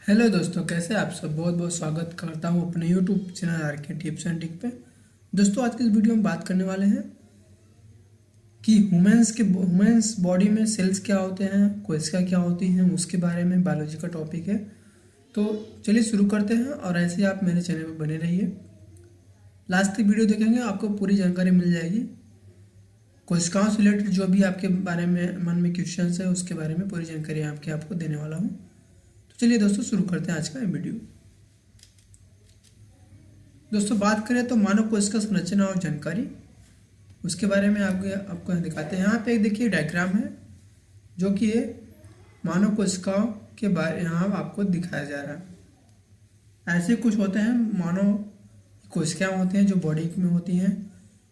Hello दोस्तों, कैसे आप सब। बहुत बहुत स्वागत करता हूं अपने यूट्यूब चैनल आर के टिप्स एंड टिक पे। दोस्तों, आज के इस वीडियो में बात करने वाले हैं कि ह्यूमंस बॉडी में सेल्स क्या होते हैं, कोशिका क्या होती हैं, उसके बारे में बायोलॉजी का टॉपिक है। तो चलिए शुरू करते हैं और ऐसे ही आप मेरे चैनल पर बने रहिए। लास्ट तक वीडियो देखेंगे, आपको पूरी जानकारी मिल जाएगी। कोशिकाओं से रिलेटेड जो भी आपके बारे में मन में क्वेश्चन है उसके बारे में पूरी जानकारी आपको देने वाला हूँ। तो चलिए दोस्तों शुरू करते हैं आज का वीडियो। दोस्तों, बात करें तो मानव कोशिका संरचना और जानकारी उसके बारे में आपको दिखाते हैं। यहाँ पे एक देखिए डायग्राम है जो कि ये मानव कोशिकाओं के बारे यहाँ आपको दिखाया जा रहा है। ऐसे कुछ होते हैं मानव कोशिकाएं होती हैं जो बॉडी में होती हैं,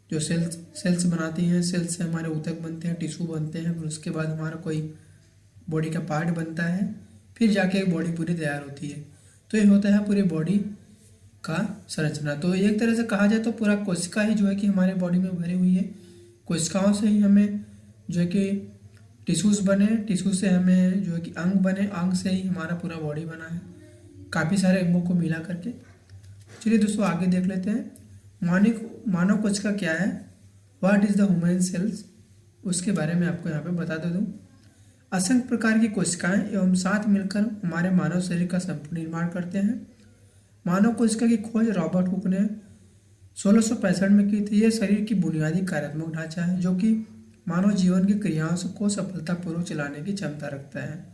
जो सेल्स बनाती हैं। सेल्स से हमारे ऊतक बनते हैं, टिश्यू बनते हैं, फिर उसके बाद हमारा कोई बॉडी का पार्ट बनता है, फिर जाके एक बॉडी पूरी तैयार होती है। तो ये होता है पूरी बॉडी का संरचना। तो एक तरह से कहा जाए तो पूरा कोशिका ही जो है कि हमारे बॉडी में भरी हुई है। कोशिकाओं से ही हमें जो है कि टिश्यूज़ बने, टिश्यू से हमें जो है कि अंग बने, अंग से ही हमारा पूरा बॉडी बना है, काफ़ी सारे अंगों को मिला करके। चलिए दोस्तों आगे देख लेते हैं। मानव कोशिका क्या है, what is the human cells, उसके बारे में आपको यहाँ पे बता दे दूँ। असंख्य प्रकार की कोशिकाएं एवं साथ मिलकर हमारे मानव शरीर का संपूर्ण निर्माण करते हैं। मानव कोशिका की खोज रॉबर्ट हुक ने 1665 में की थी। यह शरीर की बुनियादी कार्यात्मक ढांचा है जो कि मानव जीवन की क्रियाओं को सफलतापूर्वक चलाने की क्षमता रखता है।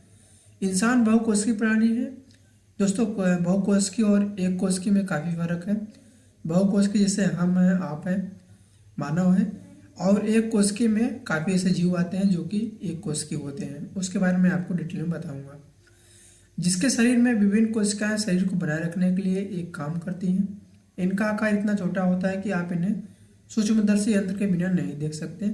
इंसान बहुकोशिकीय प्राणी है। दोस्तों, बहुकोशिकीय और एक कोशिकीय में काफ़ी फर्क है। बहुकोशिकीय जैसे हम हैं, आप हैं, मानव हैं, और एक कोशिकीय में काफ़ी ऐसे जीव आते हैं जो कि एक कोशिकीय होते हैं। उसके बारे में आपको डिटेल में बताऊंगा। जिसके शरीर में विभिन्न कोशिकाएं शरीर को बनाए रखने के लिए एक काम करती हैं। इनका आकार इतना छोटा होता है कि आप इन्हें सूक्ष्मदर्शी यंत्र के बिना नहीं देख सकते।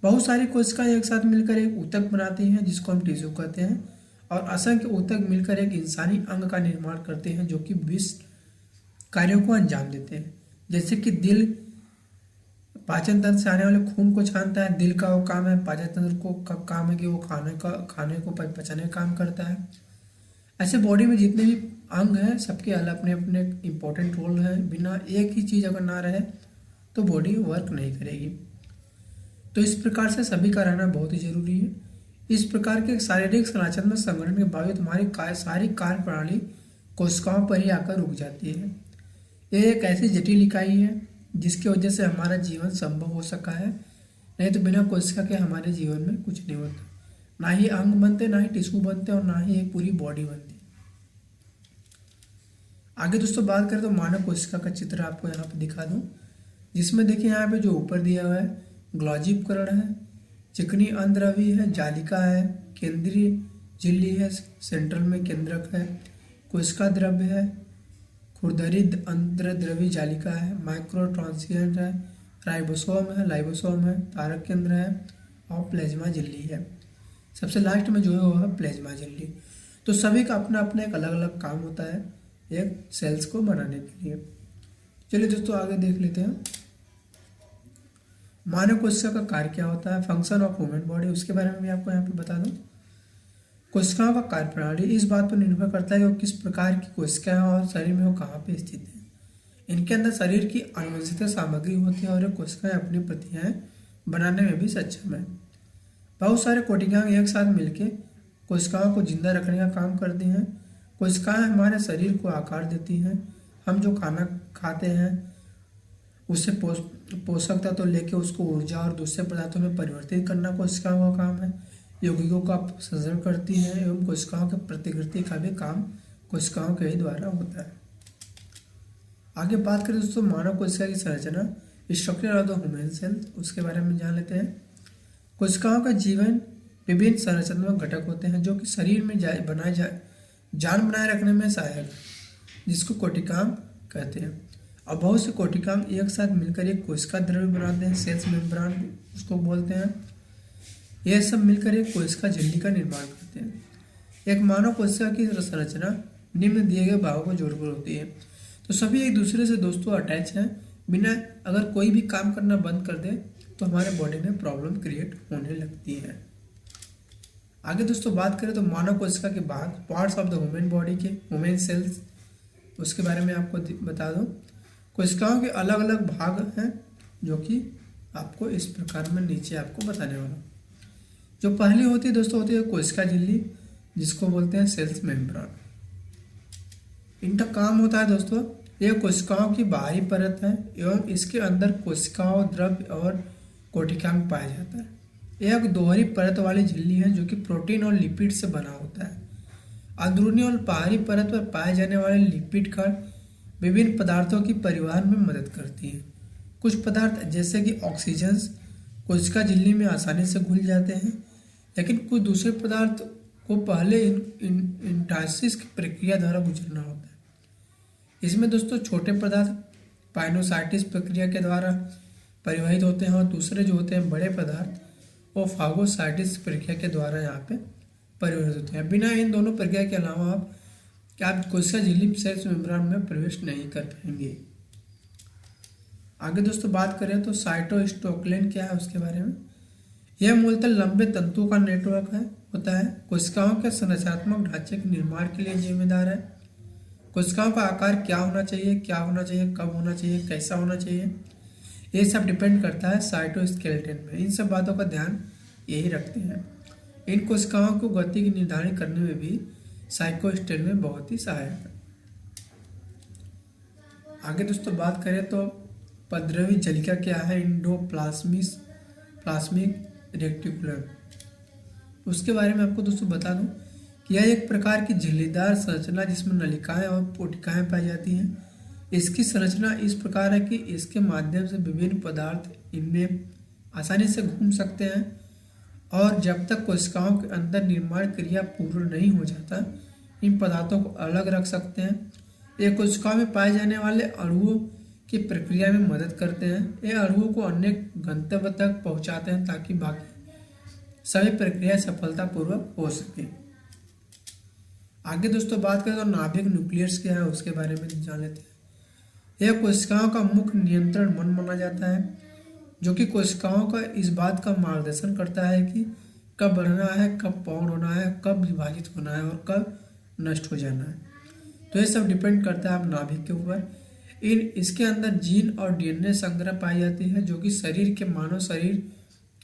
बहुत सारी कोशिकाएं एक साथ मिलकर एक ऊतक बनाती हैं जिसको हम टिश्यू कहते हैं, और असंख्य ऊतक मिलकर एक इंसानी अंग का निर्माण करते हैं जो कि 20 कार्यों को अंजाम देते हैं। जैसे कि दिल पाचन तंत्र से आने वाले खून को छानता है। दिल का वो काम है, पाचन तंत्र को काम है कि वो खाने को पचाने का काम करता है। ऐसे बॉडी में जितने भी अंग हैं सबके अलग अपने अपने इम्पोर्टेंट रोल है। बिना एक ही चीज़ अगर ना रहे तो बॉडी वर्क नहीं करेगी। तो इस प्रकार से सभी का रहना बहुत ही जरूरी है। इस प्रकार के शारीरिक संरचनात्मक संगठन के बावजूद हमारी सारी कार्य प्रणाली कोशिकाओं पर ही आकर रुक जाती है। यह एक ऐसी जटिल इकाई है जिसकी वजह से हमारा जीवन संभव हो सका है। नहीं तो बिना कोशिका के हमारे जीवन में कुछ नहीं होता। ना ही अंग बनते, ना ही टिश्यू बनते, और ना ही एक पूरी बॉडी बनती। आगे दोस्तों बात करें तो मानव कोशिका का चित्र आपको यहाँ पे दिखा दूँ, जिसमें देखिए यहाँ पे जो ऊपर दिया हुआ है ग्लॉजी उपकरण है, चिकनी अंतरवि है, जालिका है, केंद्रीय झिल्ली है, सेंट्रल में केंद्रक है, कोशिका द्रव्य है, खुरदरी अंतर्द्रव्य जालिका है, माइक्रो ट्रांसिएंट है, राइबोसोम है, लाइबोसोम है, तारक केंद्र है, और प्लेज्मा झिल्ली है। सबसे लास्ट में जो है वो है प्लेज्मा झिल्ली। तो सभी का अपना अपना एक अलग अलग काम होता है एक सेल्स को बनाने के लिए। चलिए दोस्तों आगे देख लेते हैं। मानव कोशिका का कार्य क्या होता है, फंक्शन ऑफ ह्यूमन बॉडी, उसके बारे में भी आपको यहाँ पे बता दूं। कोशिकाओं का कार्य प्रणाली इस बात पर निर्भर करता है कि वो किस प्रकार की कोशिका है और शरीर में वो कहाँ पे स्थित है। इनके अंदर शरीर की अनुवंशिक सामग्री होती है और ये कोशिकाएं अपनी प्रतियाएं बनाने में भी सक्षम है। बहुत सारे कोशिकाएं एक साथ मिलकर कोशिकाओं को जिंदा रखने का काम करती हैं। कोशिकाएं हमारे शरीर को आकार देती हैं। हम जो खाना खाते हैं उससे पोषक तत्व तो लेके उसको ऊर्जा और दूसरे पदार्थों में परिवर्तित करना कोशिकाओं का काम है। यौगिकों का संश्लेषण करती है एवं कोशिकाओं के प्रतिकृति का भी काम कोशिकाओं के ही द्वारा होता है। आगे बात करें दोस्तों मानव कोशिका की संरचना, structure of the human cell, उसके बारे में जान लेते हैं। कोशिकाओं का जीवन विभिन्न संरचनात्मक घटक होते हैं जो कि शरीर में जान बनाए रखने में सहायक है, जिसको कोशिकांग कहते हैं। और बहुत से कोशिकांग एक साथ मिलकर एक कोशिका द्रव्य बनाते हैं, सेल्स मेम्ब्रेन उसको बोलते हैं। यह सब मिलकर एक कोशिका झिल्ली का निर्माण करते हैं। एक मानव कोशिका की संरचना निम्न दिए गए भागों को जोड़कर होती है। तो सभी एक दूसरे से दोस्तों अटैच हैं। बिना अगर कोई भी काम करना बंद कर दे तो हमारे बॉडी में प्रॉब्लम क्रिएट होने लगती है। आगे दोस्तों बात करें तो मानव कोशिका के भाग, parts of the human body के ह्यूमन सेल्स, उसके बारे में आपको बता दूं। कोशिकाओं के अलग अलग भाग हैं जो कि आपको इस प्रकार में नीचे आपको बताने वाला हूं। जो पहली होती है दोस्तों, होती है कोशिका झिल्ली, जिसको बोलते हैं सेल्स मेम्ब्रेन। इनका काम होता है दोस्तों, यह कोशिकाओं की बाहरी परत है एवं इसके अंदर कोशिकाओं, द्रव्य और कोटिकांग पाया जाता है। यह एक दोहरी परत वाली झिल्ली है जो कि प्रोटीन और लिपिड से बना होता है। अंदरूनी और बाहरी परत पर पाए जाने वाले लिपिड कण विभिन्न पदार्थों की परिवहन में मदद करती हैं। कुछ पदार्थ जैसे कि ऑक्सीजन कोशिका झिल्ली में आसानी से घुल जाते हैं, लेकिन कुछ दूसरे पदार्थ को पहले इंटरसिस की प्रक्रिया द्वारा गुजरना होता है। इसमें दोस्तों छोटे पदार्थ पाइनोसाइटिस प्रक्रिया के द्वारा परिवहित होते हैं और दूसरे जो होते हैं बड़े पदार्थ वो फागोसाइटिस प्रक्रिया के द्वारा यहाँ पे परिवहित होते हैं। बिना इन दोनों प्रक्रिया के अलावा आप कोशिका झिल्ली सेल्स मेम्ब्रेन में प्रवेश नहीं कर पाएंगे। आगे दोस्तों बात करें तो साइटोस्केलेटन क्या है उसके बारे में। यह मूलतः लंबे तंतुओं का नेटवर्क होता है। कोशिकाओं के संरचनात्मक ढांचे के निर्माण के लिए जिम्मेदार है। कोशिकाओं का आकार क्या होना चाहिए, कब होना चाहिए, कैसा होना चाहिए, ये सब डिपेंड करता है साइटोस्केलेटन में। इन सब बातों का ध्यान यही रखते हैं। इन कोशिकाओं को गति की निर्धारण करने में भी साइटोस्केलेटन में बहुत ही सहायक है। आगे दोस्तों बात करें तो पद्रवी जलिका क्या है, प्लास्मिक रेक्टिकुलम, उसके बारे में आपको दोस्तों बता दूं कि यह एक प्रकार की झिल्लीदार संरचना जिसमें नलिकाएं और कोटिकाएं पाई जाती हैं। इसकी संरचना इस प्रकार है कि इसके माध्यम से विभिन्न पदार्थ इनमें आसानी से घूम सकते हैं और जब तक कोशिकाओं के अंदर निर्माण क्रिया पूर्ण नहीं हो जाता इन पदार्थों को अलग रख सकते हैं। ये कोशिकाओं में पाए जाने वाले अणुओं की प्रक्रिया में मदद करते हैं। ये अणुओं को अन्य गंतव्य तक पहुंचाते हैं ताकि बाकी सभी प्रक्रिया सफलतापूर्वक हो सके। आगे दोस्तों बात करें तो नाभिक न्यूक्लियस क्या है उसके बारे में जान लेते हैं। यह कोशिकाओं का मुख्य नियंत्रण मन माना जाता है, जो कि कोशिकाओं का इस बात का मार्गदर्शन करता है कि कब बढ़ना है, कब पौध होना है, कब विभाजित होना है और कब नष्ट हो जाना है। तो ये सब डिपेंड करता है आप नाभिक के ऊपर। इसके अंदर जीन और डीएनए संग्रह पाई जाती है जो कि शरीर के मानव शरीर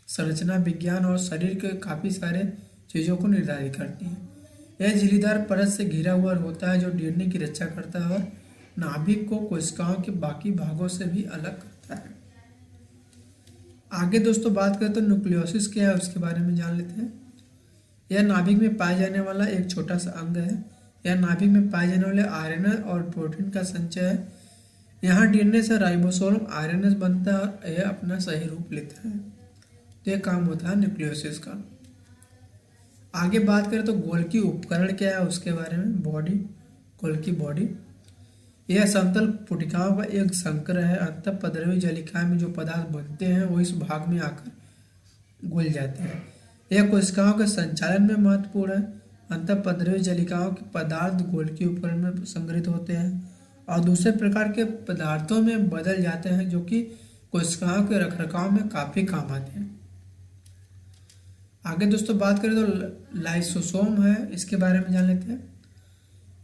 संरचना विज्ञान और शरीर के काफ़ी सारे चीज़ों को निर्धारित करती है। यह झिल्लीदार परत से घिरा हुआ होता है जो डीएनए की रक्षा करता है और नाभिक को कोशिकाओं के बाकी भागों से भी अलग करता है। आगे दोस्तों बात करें तो न्यूक्लियोसिस क्या है उसके बारे में जान लेते हैं। यह नाभिक में पाए जाने वाला एक छोटा सा अंग है। यह नाभिक में पाए जाने वाले आरएनए और प्रोटीन का संचय है। यहाँ डीएनए से राइबोसोम आरएनए बनता है और यह अपना सही रूप लेता है। तो यह काम होता है न्यूक्लियोसिस का। आगे बात करें तो गोल्गी उपकरण क्या है उसके बारे में। गोल्गी बॉडी यह समतल पुटिकाओं का एक संकर है। अंतःपद्रवी जलिका में जो पदार्थ बनते हैं वो इस भाग में आकर घुल जाते हैं। यह कोशिकाओं के संचालन में महत्वपूर्ण है। अंतःपद्रवी जलिकाओं के पदार्थ गोल्गी उपकरण में संग्रहित होते हैं और दूसरे प्रकार के पदार्थों में बदल जाते हैं जो कि कोशिकाओं के रखरखाव में काफी काम आते हैं। आगे दोस्तों बात करें तो लाइसोसोम है, इसके बारे में जान लेते हैं।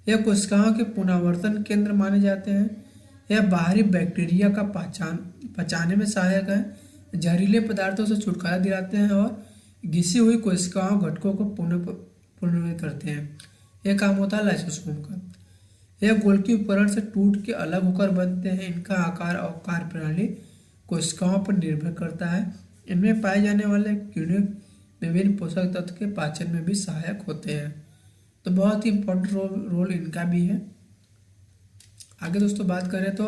यह कोशिकाओं के पुनरावर्तन केंद्र माने जाते हैं। यह बाहरी बैक्टीरिया का पचाने में सहायक है, जहरीले पदार्थों से छुटकारा दिलाते हैं और घिसी हुई कोशिकाओं घटकों को पुनर्निर्मित करते हैं। यह काम होता है लाइसोसोम का। यह गोल्गी उपकरण से टूट के अलग होकर बनते हैं। इनका आकार और कार्यप्रणाली कोशिकाओं पर निर्भर करता है। इनमें पाए जाने वाले कीड़े विभिन्न पोषक तत्व के पाचन में भी सहायक होते हैं, तो बहुत ही इंपॉर्टेंट रोल इनका भी है। आगे दोस्तों बात करें तो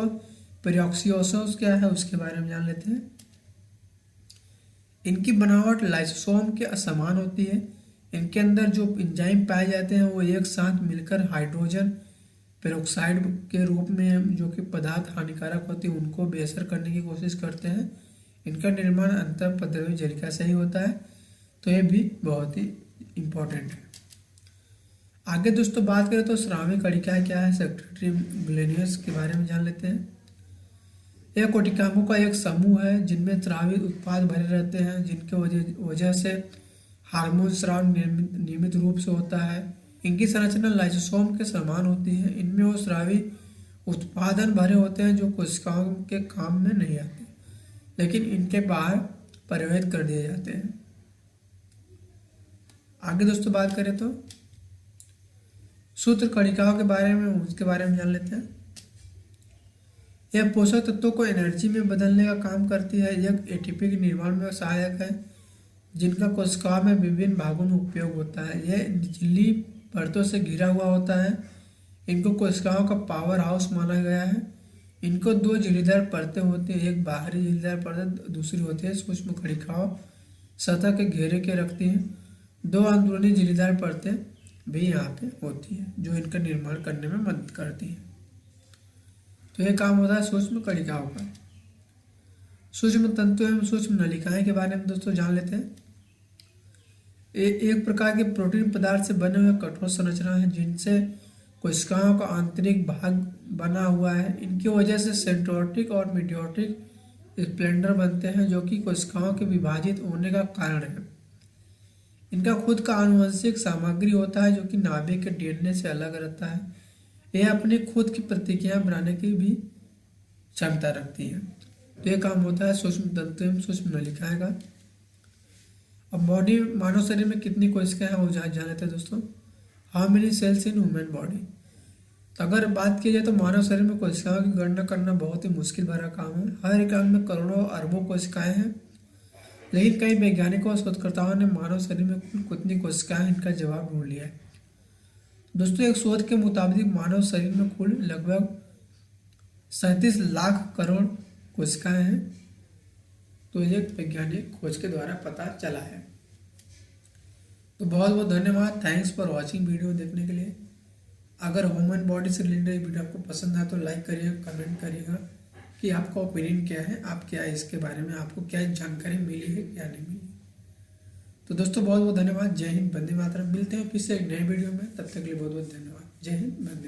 पेरियोक्सियोसोम क्या है उसके बारे में जान लेते हैं। इनकी बनावट लाइसोसोम के असमान होती है। इनके अंदर जो एंजाइम पाए जाते हैं वो एक साथ मिलकर हाइड्रोजन पेरोक्साइड के रूप में जो कि पदार्थ हानिकारक होती है उनको बेअसर करने की कोशिश करते हैं। इनका निर्माण अंतःपद्रवी जलिका से ही होता है, तो ये भी बहुत ही इम्पोर्टेंट है। आगे दोस्तों बात करें तो श्राविक कणिकाएं क्या है, सेक्रेटरी ग्लैन्यूल्स के बारे में जान लेते हैं। यह कोशिकाओं का एक समूह है जिनमें स्रावित उत्पाद भरे रहते हैं, जिनके वजह से हार्मोन स्राव नियमित रूप से होता है। इनकी संरचना लाइसोसोम के समान होती है। इनमें वो स्रावी उत्पादन भरे होते हैं जो कोशिकाओं के काम में नहीं आते, लेकिन इनके बाहर परिवहित कर दिए जाते हैं। आगे दोस्तों बात करें तो सूत्र कणिकाओं के बारे में, उसके बारे में जान लेते हैं। यह पोषक तत्वों को एनर्जी में बदलने का काम करती है। यह एटीपी के निर्माण में सहायक है, जिनका कोशिकाओं में विभिन्न भागों में उपयोग होता है। यह निचली परतों से घिरा हुआ होता है। इनको कोशिकाओं का पावर हाउस माना गया है। इनको दो झिल्लीदार परतें होती हैं, एक बाहरी झिल्लीदार परत, दूसरी होती है सूक्ष्म कणिकाओं सतह के घेरे के रखती हैं। दो अंदरूनी झिल्लीदार परतें भी यहाँ पे होती हैं जो इनका निर्माण करने में मदद करती हैं। तो यह काम होता है सूक्ष्म कणिकाओं का। सूक्ष्म तंतु एवं सूक्ष्म नलिकाएं के बारे में दोस्तों जान लेते हैं। एक प्रकार के प्रोटीन पदार्थ से बने हुए कठोर संरचना है जिनसे कोशिकाओं का आंतरिक भाग बना हुआ है। इनकी वजह से सेंट्रोटिक और मीडियोटिक स्प्लेंडर बनते हैं जो कि कोशिकाओं के विभाजित होने का कारण है। इनका खुद का आनुवंशिक सामग्री होता है जो कि नाभिक के डीएनए से अलग रहता है। यह अपनी खुद की प्रतिक्रिया बनाने की भी क्षमता रखती है। तो यह काम होता है सूक्ष्म तंतु एवं सूक्ष्म नलिकाएं का। अब बॉडी, मानव शरीर में कितनी कोशिकाएं हैं वो जान लेते हैं दोस्तों। How many cells in human body. तो अगर बात की जाए तो मानव शरीर में कोशिकाओं की गणना करना बहुत ही मुश्किल भरा काम है। हर एक अंग में करोड़ों अरबों कोशिकाएं हैं, लेकिन कई वैज्ञानिकों और शोधकर्ताओं ने मानव शरीर में कुल कितनी कोशिकाएं इनका जवाब ढूंढ लिया है। दोस्तों एक शोध के मुताबिक मानव शरीर में कुल लगभग 37 लाख करोड़ कोशिकाएं हैं। तो ये वैज्ञानिक खोज के द्वारा पता चला है। तो बहुत बहुत धन्यवाद, थैंक्स फॉर वॉचिंग वीडियो देखने के लिए। अगर ह्यूमन बॉडी से रिलेटेड वीडियो आपको पसंद आए तो लाइक करिएगा, कमेंट करिएगा कि आपका ओपिनियन क्या है, आप क्या इसके बारे में, आपको क्या जानकारी मिली है क्या नहीं मिली। तो दोस्तों बहुत बहुत धन्यवाद। जय हिंद, वंदे मातरम। मिलते हैं फिर से एक नए वीडियो में, तब तक के लिए बहुत बहुत धन्यवाद। जय हिंद, वंदे।